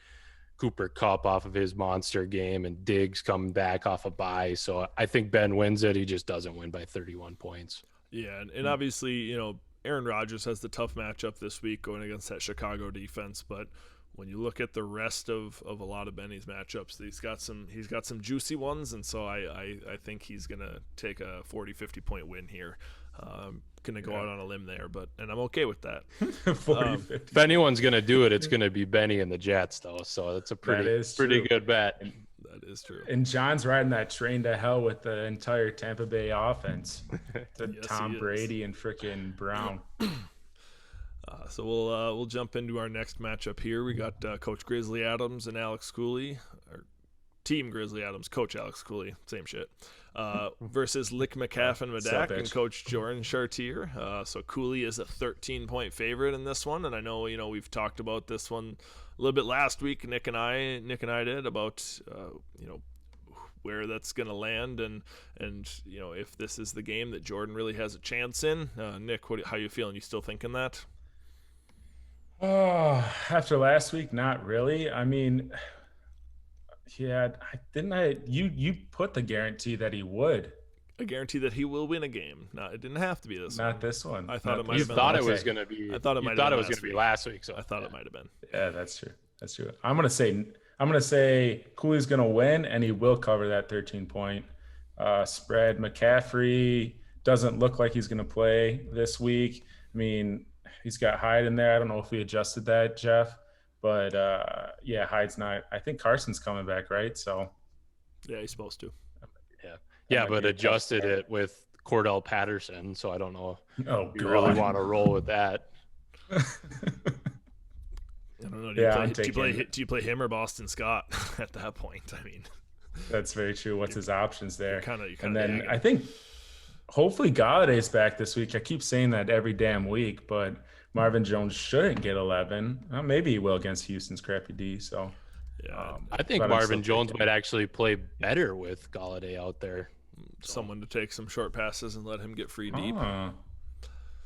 Cooper Kupp off of his monster game and Diggs coming back off a bye. So I think Ben wins it. He just doesn't win by 31 points. Yeah, and obviously, you know, Aaron Rodgers has the tough matchup this week going against that Chicago defense, but when you look at the rest of a lot of Benny's matchups, he's got some juicy ones, and so I think he's gonna take a 40-50 point win here. Gonna go out on a limb there, and I'm okay with that. 40-50. If anyone's gonna do it, it's gonna be Benny and the Jets, though. So that's a pretty good bet. That is true. And John's riding that train to hell with the entire Tampa Bay offense. Yes, Tom Brady and frickin' Brown. So we'll jump into our next matchup here. We got Coach Grizzly Adams and Alex Cooley, or Team Grizzly Adams, Coach Alex Cooley, same shit, versus Lick McCaff and Medak and Coach Jordan Chartier. So Cooley is a 13-point favorite in this one, and I know we've talked about this one a little bit last week. Nick and I did about where that's going to land and if this is the game that Jordan really has a chance in. Nick, how you feeling? You still thinking that? Oh, after last week, not really. I mean, yeah, you put the guarantee that he would. A guarantee that he will win a game. No, it didn't have to be this one. Not this one. I thought it might You have been. thought it was going to be. I thought it might have been last week. So I thought it might have been. Yeah, that's true. I'm gonna say Cooley's gonna win, and he will cover that 13-point spread. McCaffrey doesn't look like he's gonna play this week. I mean, he's got Hyde in there. I don't know if we adjusted that, Jeff, but yeah, Hyde's not. I think Carson's coming back, right? So yeah, he's supposed to. Yeah, but adjusted it with Cordell Patterson, so I don't know. Oh, if you really want to roll with that. I don't know. Do you play him or Boston Scott at that point? I mean, that's very true. What's his options there? And then I think hopefully Galladay's back this week. I keep saying that every damn week, but Marvin Jones shouldn't get 11. Maybe he will against Houston's crappy D. So yeah, I think Marvin Jones might actually play better with Galladay out there. Someone to take some short passes and let him get free deep.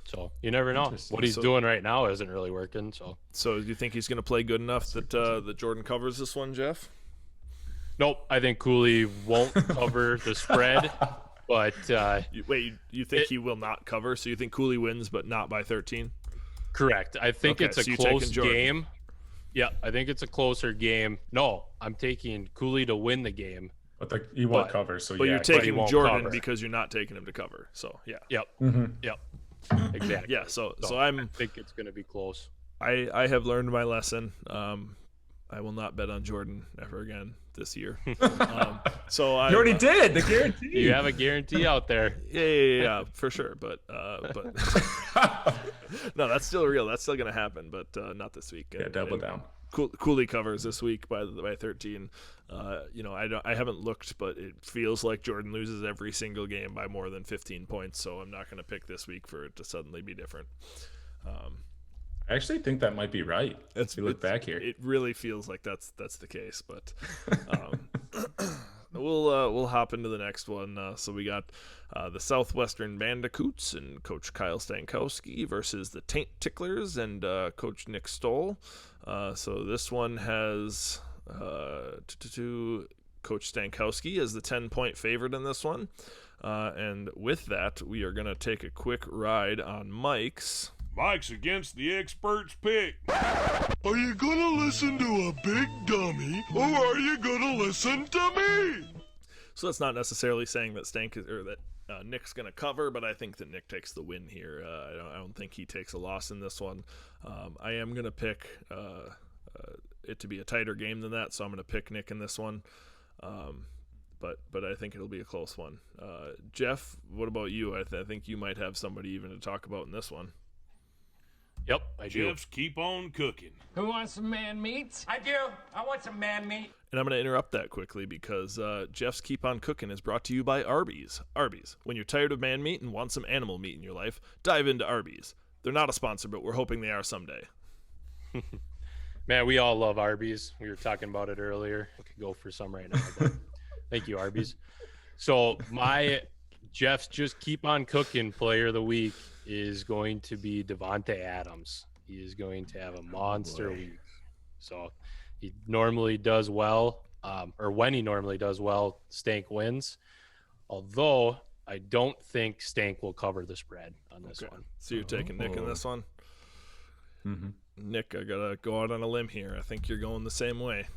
So you never know. What he's doing right now isn't really working. So do you think he's going to play good enough that Jordan covers this one, Jeff? Nope. I think Cooley won't cover the spread. But you think he will not cover? So you think Cooley wins, but not by 13? Correct. I think it's a close game. Yeah, I think it's a closer game. No, I'm taking Cooley to win the game. But he won't cover. So but yeah, you're taking Jordan because you're not taking him to cover. So yeah. Yep. Mm-hmm. Yep. Exactly. Yeah. So I think it's going to be close. I have learned my lesson. I will not bet on Jordan ever again this year. So you already did the guarantee. You have a guarantee out there. Yeah, for sure. But no, that's still real. That's still going to happen, but not this week. Yeah, double down. Cooley covers this week by 13. I haven't looked, but it feels like Jordan loses every single game by more than 15 points. So I'm not going to pick this week for it to suddenly be different. I actually think that might be right. If you look back here, it really feels like that's the case. But we'll hop into the next one. So we got the Southwestern Bandicoots and Coach Kyle Stankowski versus the Taint Ticklers and Coach Nick Stoll. So this one has Coach Stankowski as the 10-point favorite in this one. And with that, we are going to take a quick ride on Mike's against the expert's pick. Are you gonna listen to a big dummy, or are you gonna listen to me? So that's not necessarily saying that Nick's going to cover, but I think that Nick takes the win here. I don't think he takes a loss in this one. I am going to pick it to be a tighter game than that, so I'm going to pick Nick in this one. But I think it'll be a close one. Jeff, what about you? I think you might have somebody even to talk about in this one. Yep, I do. Jeff's keep on cooking. Who wants some man meat? I do. I want some man meat. And I'm going to interrupt that quickly because Jeff's Keep On Cooking is brought to you by Arby's. Arby's. When you're tired of man meat and want some animal meat in your life, dive into Arby's. They're not a sponsor, but we're hoping they are someday. Man, we all love Arby's. We were talking about it earlier. We could go for some right now. But thank you, Arby's. So my Jeff's Just Keep On Cooking player of the week is going to be Devontae Adams. He is going to have a monster week. So he normally does well, or when he normally does well, Stank wins. Although I don't think Stank will cover the spread on this one. So you're taking Nick in this one? Mm-hmm. Nick, I got to go out on a limb here. I think you're going the same way.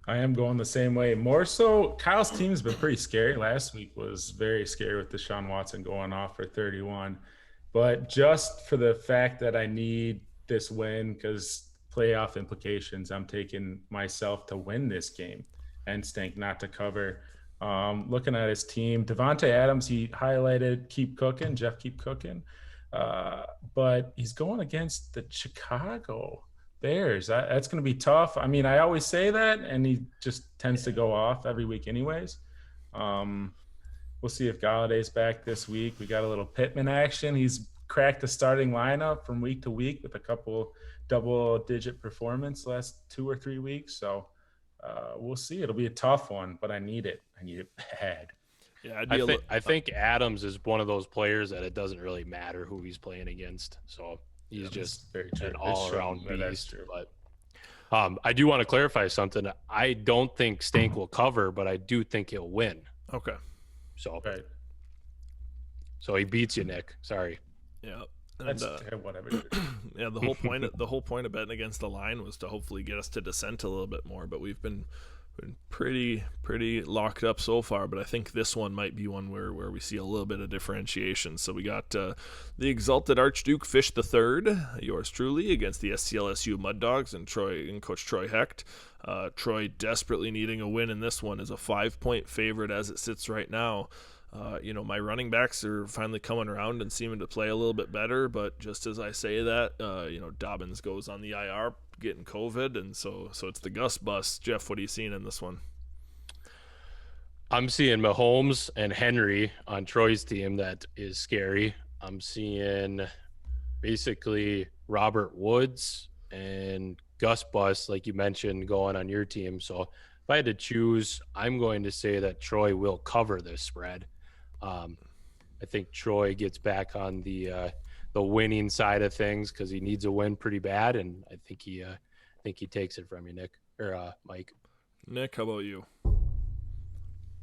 I am going the same way. More so, Kyle's team's been pretty scary. Last week was very scary with Deshaun Watson going off for 31. But just for the fact that I need this win because playoff implications, I'm taking myself to win this game and Stank not to cover. Looking at his team, Devontae Adams, he highlighted keep cooking, Jeff keep cooking. But he's going against the Chicago Bears. That's going to be tough. I mean, I always say that, and he just tends to go off every week anyways. We'll see if Galladay's back this week. We got a little Pittman action. He's cracked the starting lineup from week to week with a couple double-digit performance last 2 or 3 weeks. So we'll see. It'll be a tough one, but I need it. I need it bad. Yeah, I think Adams is one of those players that it doesn't really matter who he's playing against. So he's just an all-around beast. But I do want to clarify something. I don't think Stank will cover, but I do think he'll win. Okay. So he beats you, Nick. Sorry. Yeah. And, whatever. Yeah, the whole point of betting against the line was to hopefully get us to dissent a little bit more, but we've been pretty locked up so far. But I think this one might be one where we see a little bit of differentiation. So we got the Exalted Archduke Fish III, yours truly, against the SCLSU Mud Dogs and Coach Troy Hecht. Troy desperately needing a win in this one is a 5-point favorite as it sits right now. My running backs are finally coming around and seeming to play a little bit better, but just as I say that, Dobbins goes on the IR getting COVID, and so it's the Gus bus. Jeff, what are you seeing in this one? I'm seeing Mahomes and Henry on Troy's team. That is scary. I'm seeing basically Robert Woods and Gus bus, like you mentioned, going on your team. So if I had to choose, I'm going to say that Troy will cover this spread. I think Troy gets back on the winning side of things because he needs a win pretty bad, and I think he takes it from you, Nick or Mike. Nick, how about you?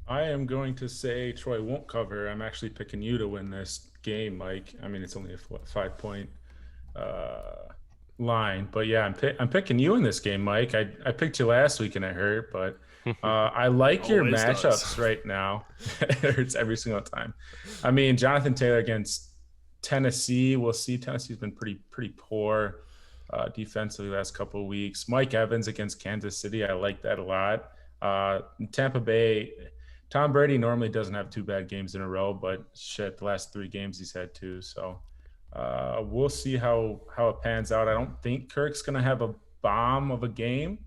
I am going to say Troy won't cover. I'm actually picking you to win this game, Mike. I mean, it's only a 5-point line, but yeah, I'm picking you in this game, Mike. I picked you last week and it hurt, but I like your matchups right now. It hurts every single time. I mean, Jonathan Taylor against Tennessee. We'll see. Tennessee's been pretty poor defensively last couple of weeks. Mike Evans against Kansas City. I like that a lot. Tampa Bay. Tom Brady normally doesn't have 2 bad games in a row, but shit, the last 3 games he's had 2. So we'll see how it pans out. I don't think Kirk's going to have a bomb of a game.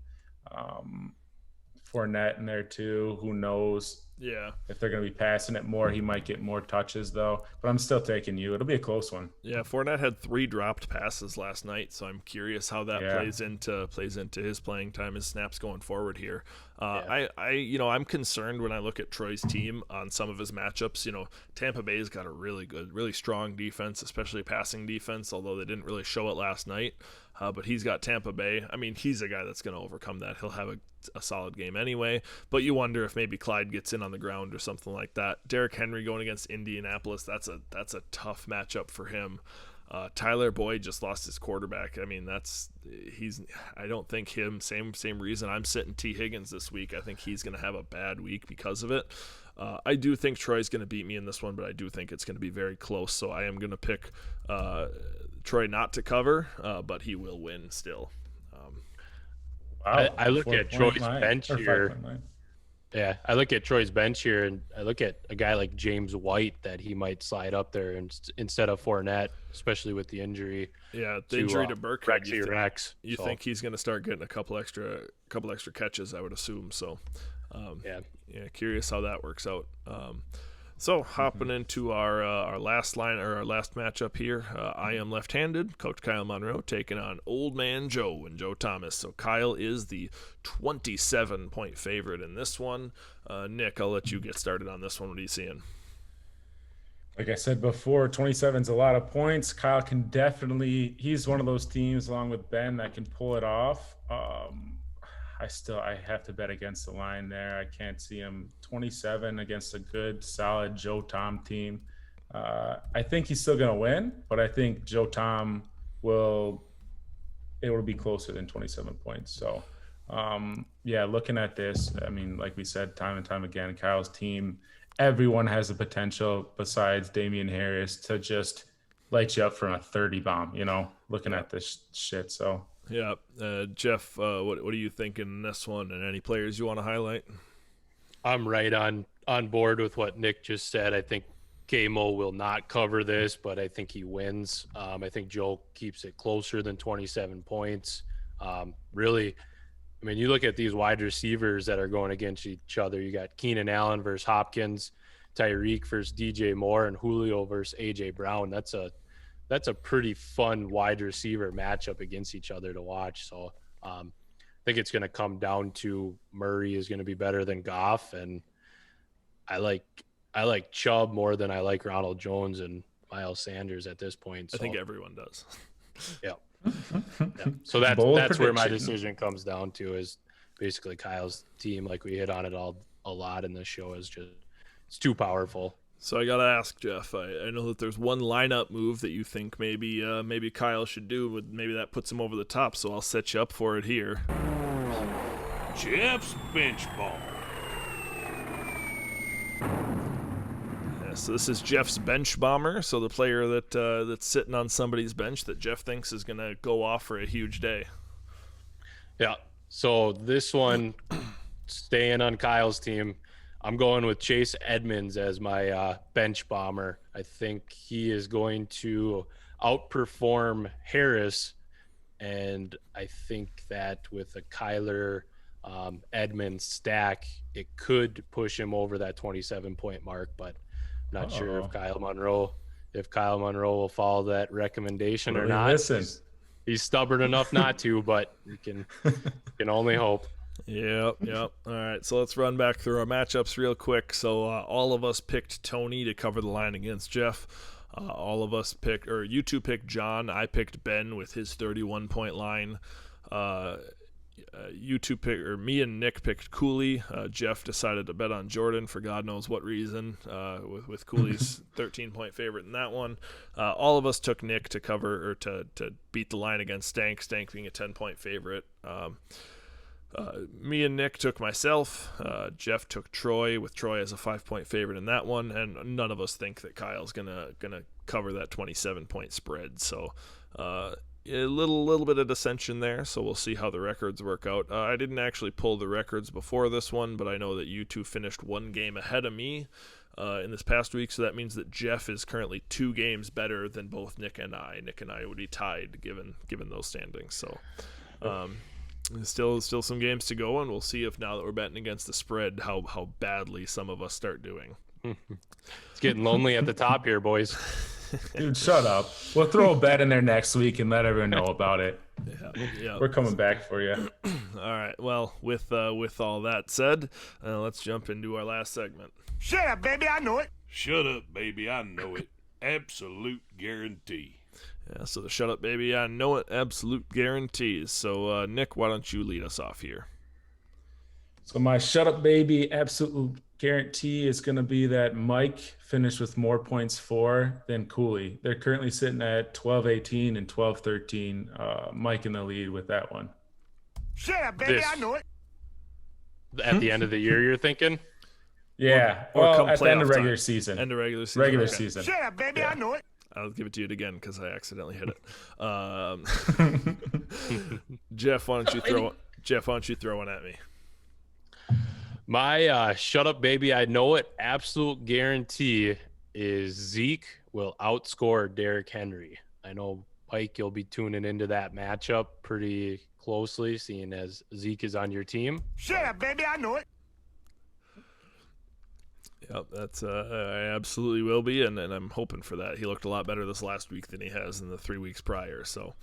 Fournette in there too. Who knows? Yeah. If they're going to be passing it more, he might get more touches, though. But I'm still taking you. It'll be a close one. Yeah, Fournette had 3 dropped passes last night, so I'm curious how that plays into his playing time, his snaps going forward here. I'm concerned when I look at Troy's team on some of his matchups. Tampa Bay's got a really good, really strong defense, especially passing defense, although they didn't really show it last night. But he's got Tampa Bay. I mean, he's a guy that's going to overcome that. He'll have a solid game anyway. But you wonder if maybe Clyde gets in on the ground or something like that. Derrick Henry going against Indianapolis, that's a tough matchup for him. Tyler Boyd just lost his quarterback. I mean, I don't think him, same reason I'm sitting T. Higgins this week. I think he's going to have a bad week because of it. I do think Troy's going to beat me in this one, but I do think it's going to be very close. So I am going to pick Troy not to cover, but he will win still. I look at Troy's bench here. Yeah, I look at Troy's bench here, and I look at a guy like James White that he might slide up there instead of Fournette, especially with the injury. Yeah, the injury to Burkhead. You So think he's going to start getting a couple extra catches? I would assume so. Curious how that works out. So hopping into our last line or our last matchup here, I am left-handed. Coach Kyle Monroe taking on Old Man Joe and Joe Thomas. So Kyle is the 27-point favorite in this one. Nick, I'll let you get started on this one. What are you seeing? Like I said before, 27 is a lot of points. Kyle can definitely. He's one of those teams, along with Ben, that can pull it off. I have to bet against the line there. I can't see him 27 against a good, solid Joe Tom team. I think he's still going to win, but I think Joe Tom will be closer than 27 points. So, looking at this, I mean, like we said, time and time again, Kyle's team, everyone has the potential besides Damian Harris to just light you up from a 30 bomb, looking at this shit. So, yeah. Jeff, what are you thinking in this one, and any players you want to highlight? I'm right on board with what Nick just said. I think KMO will not cover this, but I think he wins. I think Joe keeps it closer than 27 points. Really, I mean, you look at these wide receivers that are going against each other. You got Keenan Allen versus Hopkins, Tyreek versus DJ Moore, and Julio versus AJ Brown. That's a pretty fun wide receiver matchup against each other to watch. So I think it's going to come down to Murray is going to be better than Goff, and I like Chubb more than I like Ronald Jones and Miles Sanders at this point. So. I think everyone does. Yeah. So that's where my decision comes down to, is basically Kyle's team. Like we hit on it a lot in this show, is just it's too powerful. So I gotta ask Jeff. I know that there's one lineup move that you think maybe Kyle should do. Maybe that puts him over the top. So I'll set you up for it here. Jeff's bench ball. Yeah, so this is Jeff's bench bomber. So the player that's sitting on somebody's bench that Jeff thinks is gonna go off for a huge day. Yeah. So this one, staying on Kyle's team, I'm going with Chase Edmonds as my bench bomber. I think he is going to outperform Harris, and I think that with a Kyler Edmonds stack, it could push him over that 27-point mark, but I'm not sure if Kyle Monroe will follow that recommendation or not. He's stubborn enough not to, but you can only hope. Yep. All right, so let's run back through our matchups real quick. So all of us picked Tony to cover the line against Jeff. You two picked John. I picked Ben with his 31-point line. Me and Nick picked Cooley. Jeff decided to bet on Jordan for God knows what reason, with Cooley's 13-point favorite in that one. All of us took Nick to cover or to beat the line against Stank being a 10-point favorite. Me and Nick took myself. Jeff took Troy, with Troy as a 5-point favorite in that one, and none of us think that Kyle's gonna cover that 27-point spread. So a little bit of dissension there. So we'll see how the records work out. I didn't actually pull the records before this one, but I know that you two finished one game ahead of me in this past week. So that means that Jeff is currently 2 games better than both Nick and I. Nick and I would be tied given those standings. So. Still some games to go, and we'll see if now that we're betting against the spread, how badly some of us start doing. It's getting lonely at the top here, boys. Dude, shut up. We'll throw a bet in there next week and let everyone know about it. Yeah. We're coming back for you. All right. Well, with all that said, let's jump into our last segment. Shut up, baby, I know it. Shut up, baby, I know it. Absolute guarantee. Yeah, so the shut up, baby, I know it, absolute guarantees. So, Nick, why don't you lead us off here? So my shut up, baby, absolute guarantee is going to be that Mike finished with more points for than Cooley. They're currently sitting at 12-18 and 12-13. Mike in the lead with that one. Shut up, baby, I know it. At the end of the year, you're thinking? Yeah, or at the end of playoff regular time. season. End of regular season. Regular Okay. season. Shut up, baby, I know it. I'll give it to you again because I accidentally hit it. Jeff, why don't you throw one at me? My shut up, baby, I know it, absolute guarantee is Zeke will outscore Derrick Henry. I know, Mike, you'll be tuning into that matchup pretty closely, seeing as Zeke is on your team. Shut up, baby, I know it. Yep, that's I absolutely will be, and I'm hoping for that. He looked a lot better this last week than he has in the 3 weeks prior. So,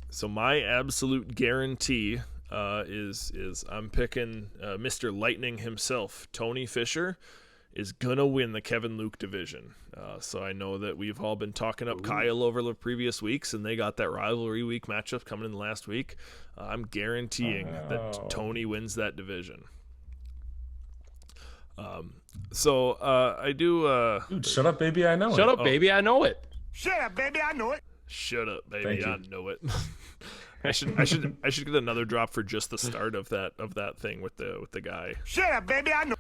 So my absolute guarantee is I'm picking Mr. Lightning himself, Tony Fisher, is gonna win the Kevin Luke division. So I know that we've all been talking up Kyle over the previous weeks, and they got that rivalry week matchup coming in last week. I'm guaranteeing that Tony wins that division. I do. Dude, shut up, baby, I know it. Shut up, baby, I know it. Shut up, baby, I know it. Shut up, baby, I know it. I should get another drop for just the start of that thing with the guy. Shut up, baby, I know.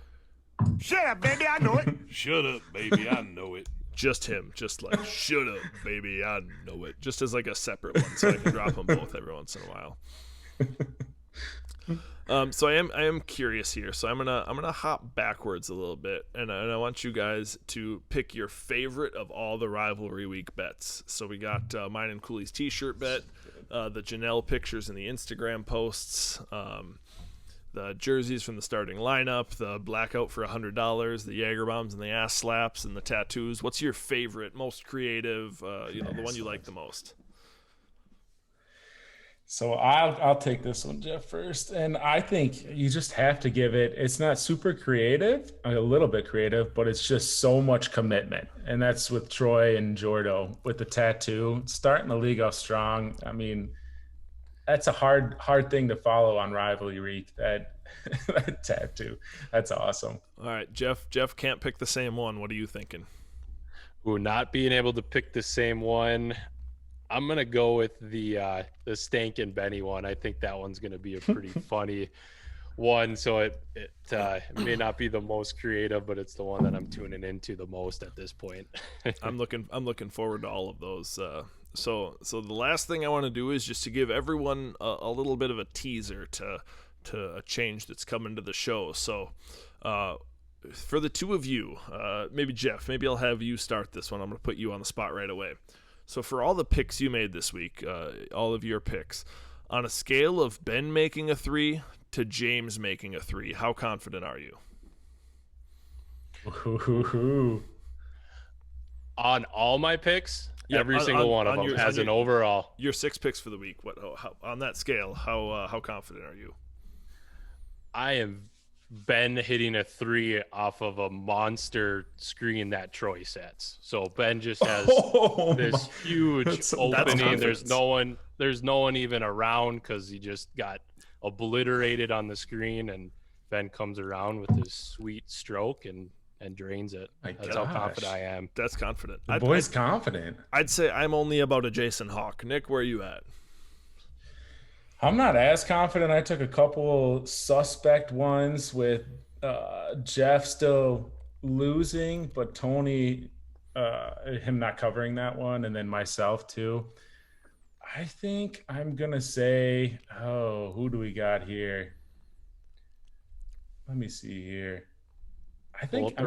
Shut up, baby, I know it. Shut up, baby, I know it. Just him, just like shut up, baby, I know it. Just as like a separate one, so I can drop them both every once in a while. So I am curious here. So I'm gonna hop backwards a little bit, and I want you guys to pick your favorite of all the rivalry week bets. So we got mine and Cooley's T-shirt bet, the Janelle pictures in the Instagram posts, the jerseys from the starting lineup, the blackout for $100, the Jaeger bombs and the ass slaps, and the tattoos. What's your favorite, most creative? The one you like the most? So I'll take this one, Jeff, first. And I think you just have to give it, it's not super creative, a little bit creative, but it's just so much commitment. And that's with Troy and Jordo with the tattoo. Starting the league off strong. I mean, that's a hard thing to follow on rivalry week, that tattoo. That's awesome. All right, Jeff can't pick the same one. What are you thinking? Ooh, not being able to pick the same one. I'm gonna go with the Stank and Benny one. I think that one's gonna be a pretty funny one. So it may not be the most creative, but it's the one that I'm tuning into the most at this point. I'm looking forward to all of those. So the last thing I want to do is just to give everyone a little bit of a teaser to a change that's coming to the show. So for the two of you, maybe Jeff, maybe I'll have you start this one. I'm gonna put you on the spot right away. So for all the picks you made this week, all of your picks, on a scale of Ben making a 3 to James making a 3, how confident are you? On all my picks, yeah, every single one of them as an overall. Your 6 picks for the week. On that scale, how confident are you? I am Ben hitting a 3 off of a monster screen that Troy sets. So Ben just has this huge opening. There's no one even around because he just got obliterated on the screen, and Ben comes around with his sweet stroke and drains it. That's how confident I am. That's confident. The boy's confident. I'd say I'm only about a Jason Hawk. Nick, where are you at? I'm not as confident. I took a couple suspect ones with Jeff still losing, but Tony, him not covering that one, and then myself too. I think I'm going to say, who do we got here? Let me see here. I think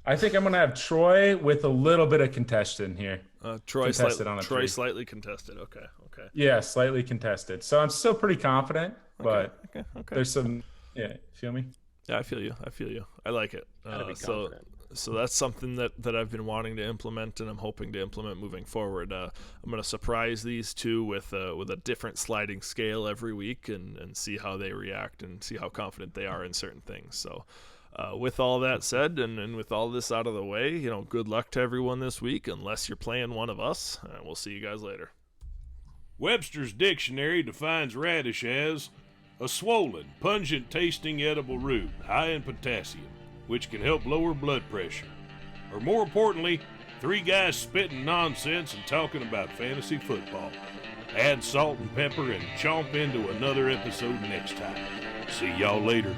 I think I'm going to have Troy with a little bit of contested here. Troy slightly contested. Okay. Yeah, slightly contested. So I'm still pretty confident, but Okay. there's some. Yeah, feel me? Yeah, I feel you. I like it. So that's something that I've been wanting to implement, and I'm hoping to implement moving forward. I'm going to surprise these two with a different sliding scale every week, and see how they react and see how confident they are in certain things. So, with all that said, and with all this out of the way, good luck to everyone this week. Unless you're playing one of us, we'll see you guys later. Webster's Dictionary defines radish as a swollen, pungent-tasting edible root high in potassium, which can help lower blood pressure. Or more importantly, 3 guys spitting nonsense and talking about fantasy football. Add salt and pepper and chomp into another episode next time. See y'all later.